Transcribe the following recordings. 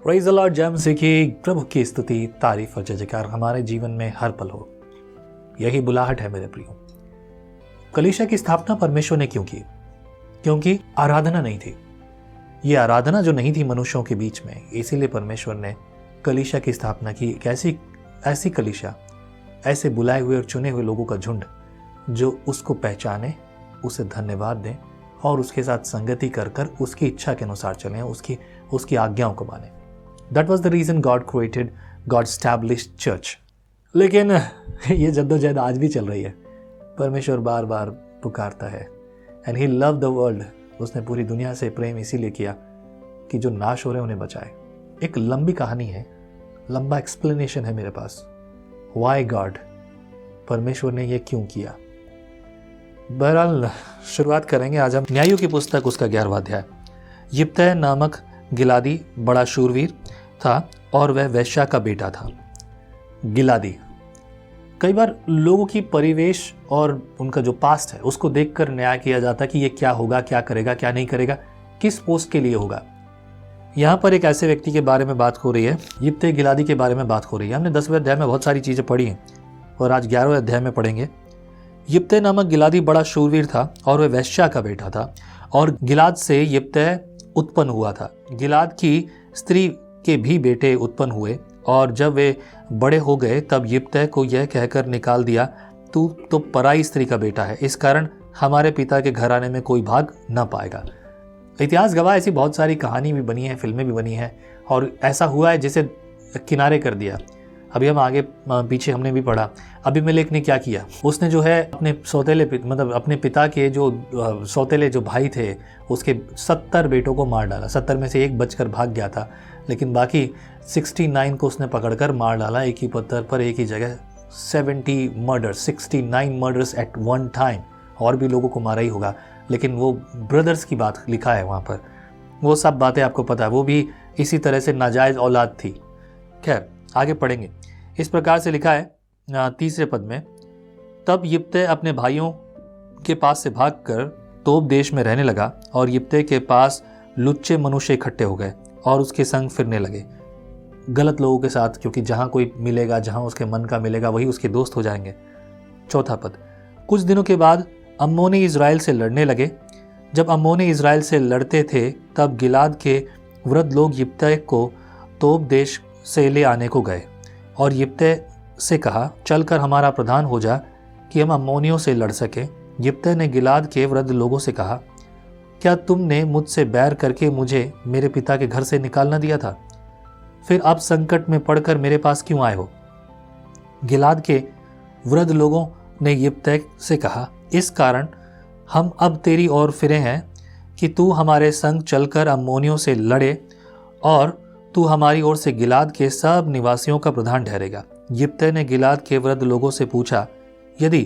Praise the Lord जय मसीह की। प्रभु की स्तुति, तारीफ और जय जयकार हमारे जीवन में हर पल हो, यही बुलाहट है मेरे प्रियो। कलीसिया की स्थापना परमेश्वर ने क्यों की? क्योंकि आराधना नहीं थी। ये आराधना जो नहीं थी मनुष्यों के बीच में, इसीलिए परमेश्वर ने कलीसिया की स्थापना की। एक ऐसी कलीसिया, ऐसे बुलाए हुए और चुने हुए लोगों का झुंड जो उसको पहचाने, उसे धन्यवाद दें और उसके साथ संगति कर कर उसकी इच्छा के अनुसार चलें, उसकी आज्ञाओं को माने। That was the reason God created, God established church. लेकिन ये जद्दोजहद आज भी चल रही है। परमेश्वर बार बार पुकारता है, and he love the world. उसने पूरी दुनिया से प्रेम इसीलिए किया कि जो नाश हो रहे उन्हें बचाए। एक लंबी कहानी है, लंबा एक्सप्लेनेशन है मेरे पास, वाई गॉड, परमेश्वर ने ये क्यों किया। बहरहाल शुरुआत करेंगे आज हम न्यायों की पुस्तक, उसका 11वां अध्याय। यिप्तह नामक गिलादी बड़ा शूरवीर था और वह वेश्या का बेटा था। गिलादी, कई बार लोगों की परिवेश और उनका जो पास्ट है उसको देखकर न्याय किया जाता है कि ये क्या होगा, क्या करेगा, क्या नहीं करेगा, किस पोस्ट के लिए होगा। यहाँ पर एक ऐसे व्यक्ति के बारे में बात हो रही है, यिप्तह गिलादी के बारे में बात हो रही है। हमने 10वें अध्याय में बहुत सारी चीज़ें पढ़ी हैं और आज 11वें अध्याय में पढ़ेंगे। यिप्तह नामक गिलादी बड़ा शूरवीर था और वह वेश्या का बेटा था, और गिलाद से यिप्तह उत्पन्न हुआ था। गिलाद की स्त्री के भी बेटे उत्पन्न हुए, और जब वे बड़े हो गए तब यिप्तह को यह कहकर निकाल दिया, तू तो पराई स्त्री का बेटा है, इस कारण हमारे पिता के घराने में कोई भाग न पाएगा। इतिहास गवाह ऐसी बहुत सारी कहानी भी बनी है, फिल्में भी बनी हैं, और ऐसा हुआ है जिसे किनारे कर दिया। अभी हम आगे पीछे हमने भी पढ़ा, अबीमेलेक ने क्या किया। उसने जो है अपने सौतेले मतलब अपने पिता के जो सौतेले जो भाई थे उसके 70 बेटों को मार डाला। 70 में से एक बचकर भाग गया था, लेकिन बाकी 69 को उसने पकड़कर मार डाला एक ही पत्थर पर, एक ही जगह। 69 मर्डर्स एट वन टाइम। और भी लोगों को मारा ही होगा, लेकिन वो ब्रदर्स की बात लिखा है वहाँ पर। वो सब बातें आपको पता है, वो भी इसी तरह से नाजायज़ औलाद थी। खैर आगे पढ़ेंगे। इस प्रकार से लिखा है 3 पद में, तब यिप्तह अपने भाइयों के पास से भागकर तोब देश में रहने लगा, और यिप्तह के पास लुच्चे मनुष्य इकट्ठे हो गए और उसके संग फिरने लगे, गलत लोगों के साथ, क्योंकि जहाँ कोई मिलेगा, जहाँ उसके मन का मिलेगा, वही उसके दोस्त हो जाएंगे। 4 पद, कुछ दिनों के बाद अम्मोनी इज़राइल से लड़ने लगे। जब अम्मोनी इज़राइल से लड़ते थे तब गिलाद के वृद्ध लोग यिप्तह को तोब देश से ले आने को गए, और यिप्तह से कहा, चलकर हमारा प्रधान हो जा कि हम अम्मोनियों से लड़ सकें। यिप्तह ने गिलाद के वृद्ध लोगों से कहा, क्या तुमने मुझसे बैर करके मुझे मेरे पिता के घर से निकाल न दिया था? फिर अब संकट में पड़कर मेरे पास क्यों आए हो? गिलाद के वृद्ध लोगों ने यिप्तह से कहा, इस कारण हम अब तेरी ओर फिरे हैं कि तू हमारे संग चलकर अम्मोनियों से लड़े, और तू हमारी ओर से गिलाद के सब निवासियों का प्रधान ठहरेगा। यिप्तह ने गिलाद के वृद्ध लोगों से पूछा, यदि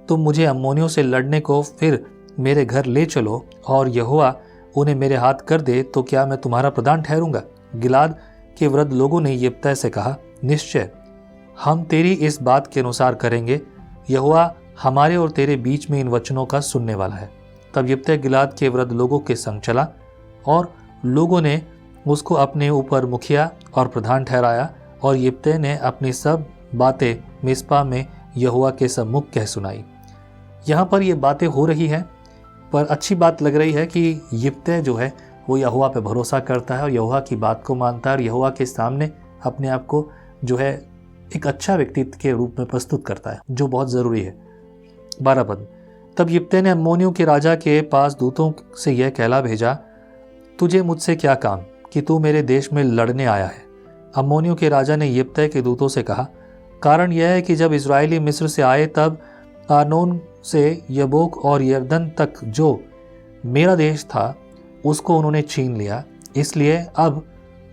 तुम मुझे अम्मोनियों से लड़ने को फिर मेरे घर ले चलो और यहोवा उन्हें मेरे हाथ कर दे, तो क्या मैं तुम्हारा प्रधान ठहरूंगा? गिलाद के वृद्ध लोगों ने यिप्तह से कहा, निश्चय हम तेरी इस बात के अनुसार करेंगे, यहोवा हमारे और तेरे बीच में इन वचनों का सुनने वाला है। तब यिप्तह गिलाद के वृद्ध लोगों के संग चला, और लोगों ने उसको अपने ऊपर मुखिया और प्रधान ठहराया, और यिप्तह ने अपनी सब बातें मिस्पा में यहोवा के सम्मुख कह सुनाई। यहाँ पर ये बातें हो रही हैं, पर अच्छी बात लग रही है कि यिप्तह जो है वो यहोवा पे भरोसा करता है और यहोवा की बात को मानता है, और यहोवा के सामने अपने आप को जो है एक अच्छा व्यक्तित्व के रूप में प्रस्तुत करता है, जो बहुत ज़रूरी है। 12 पद, तब यिप्तह ने अम्मोनियों के राजा के पास दूतों से यह कहला भेजा, तुझे मुझसे क्या काम कि तू मेरे देश में लड़ने आया है? अम्मोनियों के राजा ने यिप्तह के दूतों से कहा, कारण यह है कि जब इज़राइली मिस्र से आए तब आर्नोन से यबोक और यरदन तक जो मेरा देश था उसको उन्होंने छीन लिया, इसलिए अब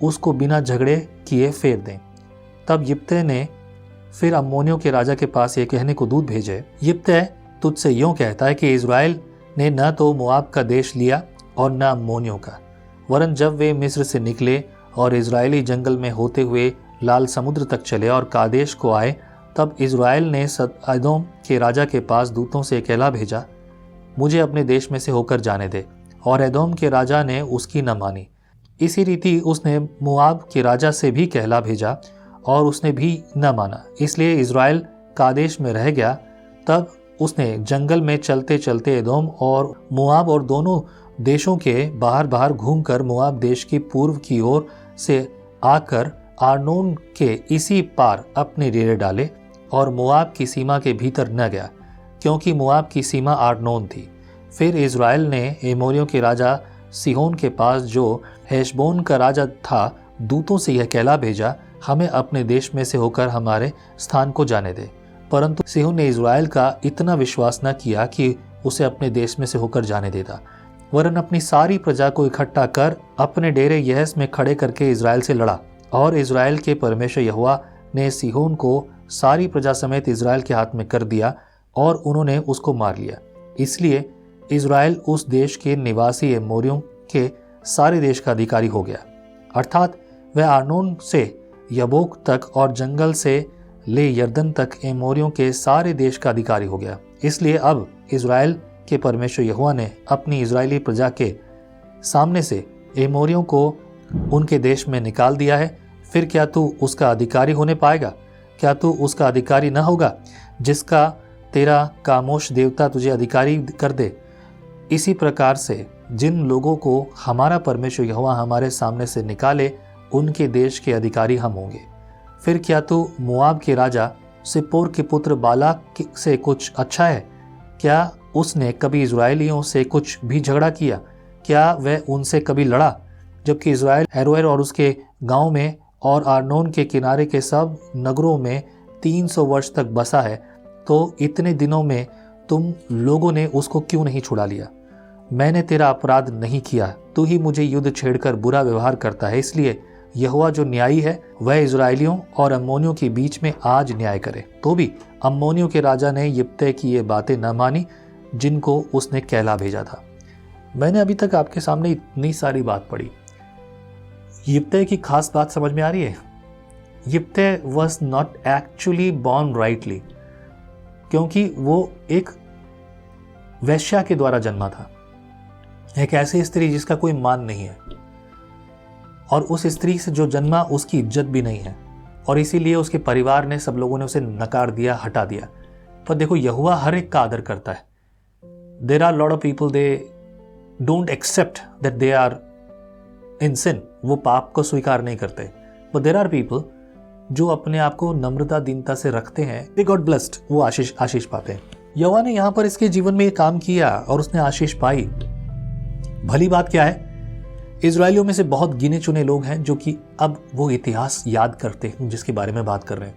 उसको बिना झगड़े किए फेर दें। तब यिप्तह ने फिर अम्मोनियों के राजा के पास ये कहने को दूत भेजे, यिप्तह तुझसे यूँ कहता है कि इज़राइल ने न तो मोआब का देश लिया और न अम्मोनियों का, वरन जब वे मिस्र से निकले और इज़राइली जंगल में होते हुए लाल समुद्र तक चले और कादेश को आए, तब इज़राइल ने एदोम के राजा के पास दूतों से कहला भेजा, मुझे अपने देश में से होकर जाने दे, और एदोम के राजा ने उसकी न मानी। इसी रीति उसने मोआब के राजा से भी कहला भेजा और उसने भी न माना, इसलिए इज़राइल कादेश में रह गया। तब उसने जंगल में चलते चलते एदोम और मोआब और दोनों देशों के बाहर बाहर घूमकर मोआब देश की पूर्व की ओर से आकर आर्नोन के इसी पार अपने डेरे डाले और मोआब की सीमा के भीतर न गया, क्योंकि मोआब की सीमा आर्नोन थी। फिर इज़राइल ने एमोरियों के राजा सिहोन के पास, जो हेशबोन का राजा था, दूतों से यह कहला भेजा, हमें अपने देश में से होकर हमारे स्थान को जाने दे। परंतु सिहोन ने इज़राइल का इतना विश्वास न किया कि उसे अपने देश में से होकर जाने देता, वरन अपनी सारी प्रजा को इकट्ठा कर अपने डेरे यहस में खड़े करके इज़राइल से लड़ा। और इज़राइल के परमेश्वर यहोवा ने सिहोन को सारी प्रजा समेत इज़राइल के हाथ में कर दिया और उन्होंने उसको मार लिया। इसलिए इज़राइल उस देश के निवासी एमोरियों के सारे देश का अधिकारी हो गया, अर्थात वह आर्नोन से यबोक तक और जंगल से ले यरदन तक एमोरियों के सारे देश का अधिकारी हो गया। इसलिए अब इज़राइल के परमेश्वर यहोवा ने अपनी इज़राइली प्रजा के सामने से एमोरियों को उनके देश में निकाल दिया है। फिर क्या तू उसका अधिकारी होने पाएगा? क्या तू उसका अधिकारी न होगा जिसका तेरा कामोश देवता तुझे अधिकारी कर दे? इसी प्रकार से जिन लोगों को हमारा परमेश्वर यहोवा हमारे सामने से निकाले, उनके देश के अधिकारी हम होंगे। फिर क्या तू मोआब के राजा सिप्पोर के पुत्र बालाक से कुछ अच्छा है? क्या उसने कभी इज़राइलियों से कुछ भी झगड़ा किया? क्या वह उनसे कभी लड़ा? जबकि इज़राइल अरोएर और उसके गांव में और आर्नोन के किनारे के सब नगरों में 300 वर्ष तक बसा है, तो इतने दिनों में तुम लोगों ने उसको क्यों नहीं छुड़ा लिया? मैंने तेरा अपराध नहीं किया, तू ही मुझे युद्ध छेड़कर बुरा व्यवहार करता है। इसलिए यहोवा जो न्यायी है, वह इज़राइलियों और अम्मोनियों के बीच में आज न्याय करे। तो भी अम्मोनियों के राजा ने यिप्तह की ये बातें न मानी जिनको उसने कहला भेजा था। मैंने अभी तक आपके सामने इतनी सारी बात पढ़ी। यिप्तह की खास बात समझ में आ रही है? यिप्तह was not actually born rightly, क्योंकि वो एक वैश्या के द्वारा जन्मा था, एक ऐसी स्त्री जिसका कोई मान नहीं है, और उस स्त्री से जो जन्मा उसकी इज्जत भी नहीं है, और इसीलिए उसके परिवार ने, सब लोगों ने उसे नकार दिया, हटा दिया। पर देखो, यहोवा हर एक का आदर करता है। There are lot of people, they don't accept that they are in sin, वो पाप को स्वीकार नहीं करते। बट देयर आर पीपल जो अपने आप को नम्रता दीनता से रखते हैं, दे गॉट ब्लेस्ड, वो आशीष पाते हैं। यहोवा ने यहाँ पर इसके जीवन में ये काम किया और उसने आशीष पाई। भली बात क्या है, इजरायलियों में से बहुत गिने चुने लोग हैं जो कि अब वो इतिहास याद करते हैं जिसके बारे में बात कर रहे हैं।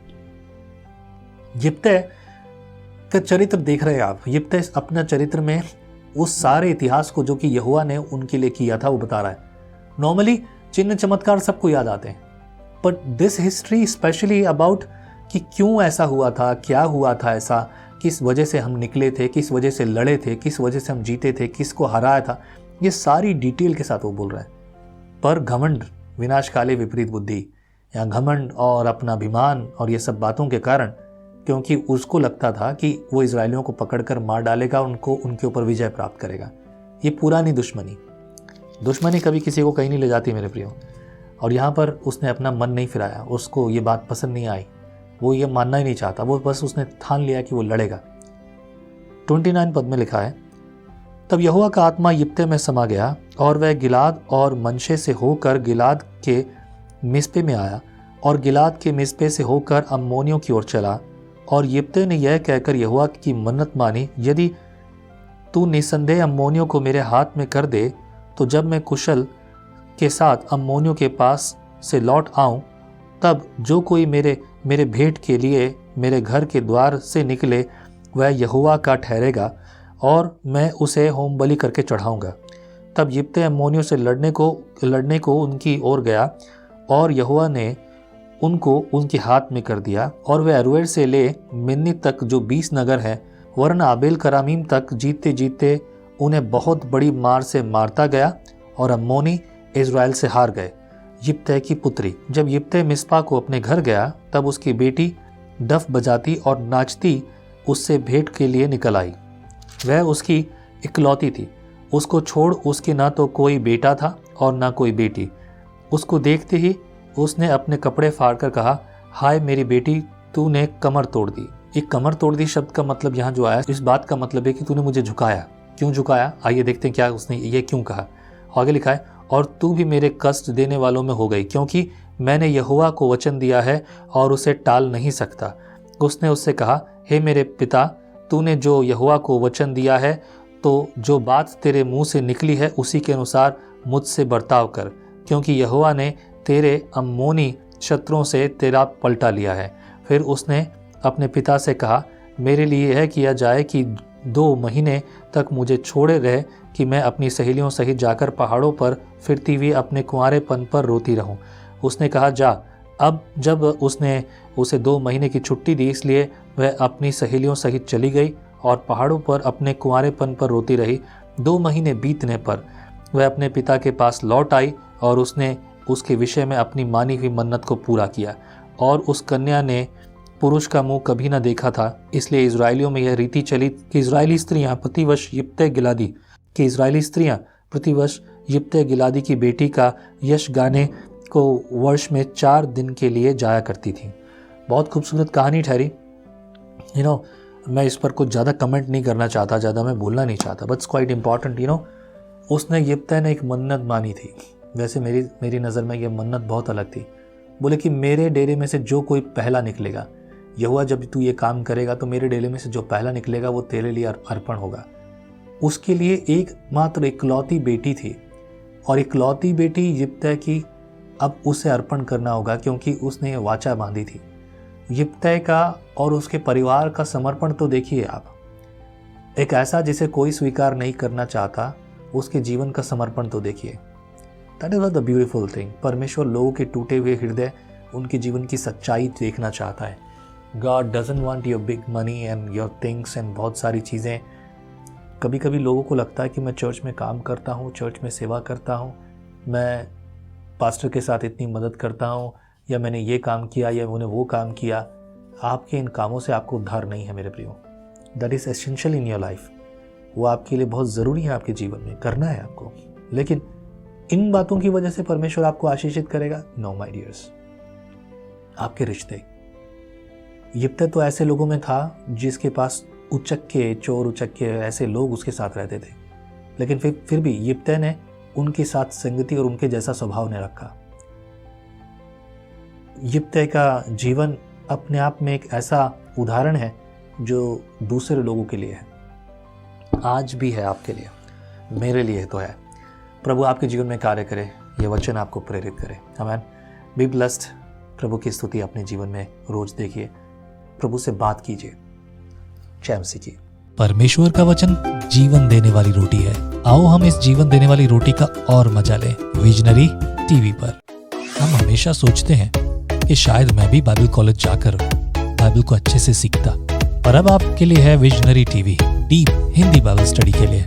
यिप्तह का चरित्र देख रहे हैं आप। यिप्तह अपना चरित्र में उस सारे इतिहास को जो कि यहोवा ने उनके लिए किया था वो बता रहा है। नॉर्मली चिन्ह चमत्कार सबको याद आते हैं, but this history specially about कि क्यों ऐसा हुआ था, क्या हुआ था ऐसा, किस वजह से हम निकले थे, किस वजह से लड़े थे, किस वजह से हम जीते थे, किसको हराया था, ये सारी डिटेल के साथ वो बोल रहा है। पर घमंड विनाश काले विपरीत बुद्धि, या घमंड और अपना अभिमान और ये सब बातों के कारण, क्योंकि उसको लगता था कि वो इजरायलियों को पकड़कर मार डालेगा, उनको उनके ऊपर विजय प्राप्त करेगा। ये पुरानी दुश्मनी कभी किसी को कहीं नहीं ले जाती मेरे प्रियो। और यहाँ पर उसने अपना मन नहीं फिराया, उसको ये बात पसंद नहीं आई, वो ये मानना ही नहीं चाहता, वो बस उसने ठान लिया कि वो लड़ेगा। 29 पद में लिखा है, तब यहोवा का आत्मा यिप्तह में समा गया और वह गिलाद और मनशे से होकर गिलाद के मिस्पे में आया और गिलाद के मिस्पे से होकर अम्मोनियों की ओर चला। और यिप्तह ने यह कहकर यहोवा की मन्नत मानी, यदि तू निसंदेह अम्मोनियों को मेरे हाथ में कर दे, तो जब मैं कुशल के साथ अम्मोनियों के पास से लौट आऊं, तब जो कोई मेरे भेंट के लिए मेरे घर के द्वार से निकले वह यहोवा का ठहरेगा और मैं उसे होम बलि करके चढ़ाऊंगा। तब यिप्तह अम्मोनियों से लड़ने को उनकी ओर गया और यहोवा ने उनको उनके हाथ में कर दिया, और वे अरोएर से ले मिन्नी तक जो 20 नगर हैं, वरन आबेल करामीम तक जीते जीते उन्हें बहुत बड़ी मार से मारता गया, और अम्मोनी इज़राइल से हार गए। यिप्तह की पुत्री, जब यिप्तह मिस्पा को अपने घर गया, तब उसकी बेटी डफ बजाती और नाचती उससे भेंट के लिए निकल आई। वह उसकी इकलौती थी, उसको छोड़ उसके ना तो कोई बेटा था और ना कोई बेटी, उसको देखते ही उसने अपने कपड़े फाड़कर कहा, हाय मेरी बेटी, तूने कमर तोड़ दी। ये कमर तोड़ दी शब्द का मतलब यहाँ जो आया, इस बात का मतलब है कि तूने मुझे झुकाया। क्यों झुकाया, आइए देखते हैं क्या उसने ये क्यों कहा। आगे लिखा है, और तू भी मेरे कष्ट देने वालों में हो गई, क्योंकि मैंने यहोवा को वचन दिया है और उसे टाल नहीं सकता। उसने उससे कहा, हे मेरे पिता, तूने जो यहोवा को वचन दिया है, तो जो बात तेरे मुंह से निकली है उसी के अनुसार मुझसे बर्ताव कर, क्योंकि यहोवा ने तेरे अम्मोनी शत्रुओं से तेरा पलटा लिया है। फिर उसने अपने पिता से कहा, मेरे लिए यह किया जाए कि 2 महीने तक मुझे छोड़े रहे, कि मैं अपनी सहेलियों सहित जाकर पहाड़ों पर फिरती हुई अपने कुंवारेपन पर रोती रहूं। उसने कहा, जा। अब जब उसने उसे 2 महीने की छुट्टी दी, इसलिए वह अपनी सहेलियों सहित चली गई और पहाड़ों पर अपने कुंवारेपन पर रोती रही। 2 महीने बीतने पर वह अपने पिता के पास लौट आई और उसने उसके विषय में अपनी मानी हुई मन्नत को पूरा किया। और उस कन्या ने पुरुष का मुंह कभी न देखा था, इसलिए इजराइलियों में यह रीति चली कि इजरायली स्त्रियां प्रतिवर्ष यिप्तह गिलादी की बेटी का यश गाने को वर्ष में 4 दिन के लिए जाया करती थी। बहुत खूबसूरत कहानी ठहरी। मैं इस पर कुछ ज़्यादा कमेंट नहीं करना चाहता, ज़्यादा मैं बोलना नहीं चाहता, बट इट्स क्वाइट इम्पॉर्टेंट। उसने यिप्तह ने एक मन्नत मानी थी। वैसे मेरी नज़र में ये मन्नत बहुत अलग थी। बोले कि मेरे डेरे में से जो कोई पहला निकलेगा, यहोवा जब तू ये काम करेगा तो मेरे डेरे में से जो पहला निकलेगा वो तेरे लिए अर्पण होगा। उसके लिए एकमात्र इकलौती बेटी थी और इकलौती बेटी यिप्तह की अब उसे अर्पण करना होगा, क्योंकि उसने ये वाचा बांधी थी। यिप्तह का और उसके परिवार का समर्पण तो देखिए आप, एक ऐसा जिसे कोई स्वीकार नहीं करना चाहता, उसके जीवन का समर्पण तो देखिए। That is the beautiful thing. परमेश्वर लोगों के टूटे हुए हृदय, उनके जीवन की सच्चाई देखना चाहता है। God doesn't want your big money and your things and बहुत सारी चीज़ें। कभी कभी लोगों को लगता है कि मैं चर्च में काम करता हूँ, चर्च में सेवा करता हूँ, मैं पास्टर के साथ इतनी मदद करता हूँ, या मैंने ये काम किया या मैंने वो काम किया। आपके इन कामों से आपको उद्धार नहीं है मेरे प्रियो। That is essential in your life. वो आपके लिए बहुत ज़रूरी है, आपके जीवन में करना है आपको। लेकिन इन बातों की वजह से परमेश्वर आपको आशीषित करेगा? No my dears. आपके रिश्ते, यिप्तह तो ऐसे लोगों में था जिसके पास उचक्के, चोर उचक्के ऐसे लोग उसके साथ रहते थे, लेकिन फिर भी यिप्तह ने उनके साथ संगति और उनके जैसा स्वभाव ने रखा। यिप्तह का जीवन अपने आप में एक ऐसा उदाहरण है जो दूसरे लोगों के लिए है, आज भी है आपके लिए, मेरे लिए तो है। प्रभु आपके जीवन में कार्य करे, ये वचन आपको प्रेरित करे। आमीन। Be blessed. प्रभु की स्तुति अपने जीवन में रोज देखिए, प्रभु से बात कीजिए, जय मसीह की। परमेश्वर का वचन जीवन देने वाली रोटी है। आओ हम इस जीवन देने वाली रोटी का और मजा लें विजनरी टीवी पर। हम हमेशा सोचते हैं कि शायद मैं भी बाइबल कॉलेज जाकर बाइबल को अच्छे से सीखता, पर अब आपके लिए है visionary TV, deep Hindi Bible study के लिए।